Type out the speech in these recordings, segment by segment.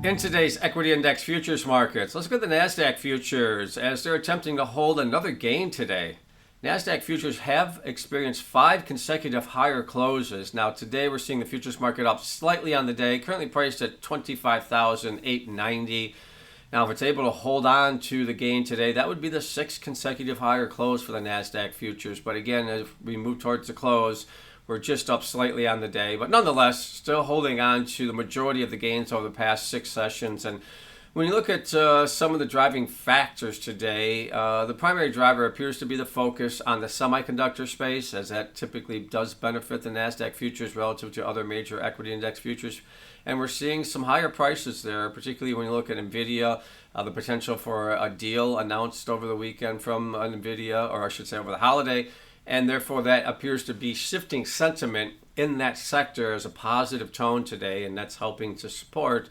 In today's equity index futures markets, let's look at the Nasdaq futures as they're attempting to hold another gain today. Nasdaq futures have experienced 5 consecutive higher closes. Now today we're seeing the futures market up slightly on the day, currently priced at 25,890. Now if it's able to hold on to the gain today, that would be the 6th consecutive higher close for the Nasdaq futures. But again, as we move towards the close, we're just up slightly on the day, but nonetheless, still holding on to the majority of the gains over the past 6 sessions. And when you look at some of the driving factors today, the primary driver appears to be the focus on the semiconductor space, as that typically does benefit the Nasdaq futures relative to other major equity index futures. And we're seeing some higher prices there, particularly when you look at Nvidia, the potential for a deal announced over the weekend from Nvidia, or I should say over the holiday. And therefore, that appears to be shifting sentiment in that sector as a positive tone today, and that's helping to support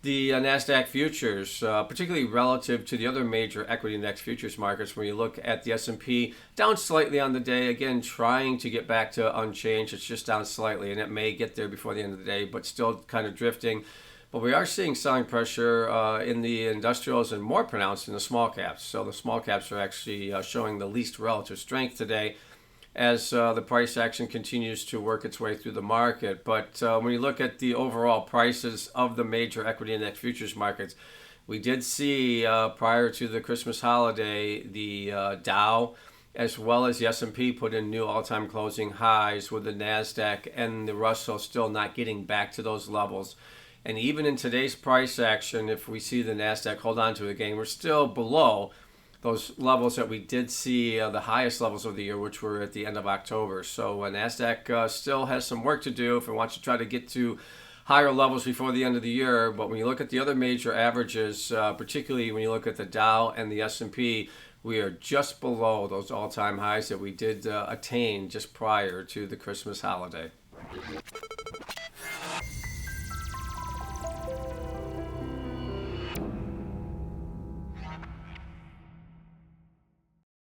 the Nasdaq futures, particularly relative to the other major equity index futures markets. When you look at the S&P, down slightly on the day, again, trying to get back to unchanged. It's just down slightly, and it may get there before the end of the day, but still kind of drifting. But we are seeing selling pressure in the industrials and more pronounced in the small caps. So the small caps are actually showing the least relative strength today as the price action continues to work its way through the market. But when you look at the overall prices of the major equity index futures markets, we did see prior to the Christmas holiday, the Dow as well as the S&P put in new all-time closing highs, with the Nasdaq and the Russell still not getting back to those levels. And even in today's price action, if we see the Nasdaq hold on to the gain, we're still below those levels that we did see, the highest levels of the year, which were at the end of October. So Nasdaq still has some work to do if it wants to try to get to higher levels before the end of the year. But when you look at the other major averages, particularly when you look at the Dow and the S&P, we are just below those all-time highs that we did attain just prior to the Christmas holiday.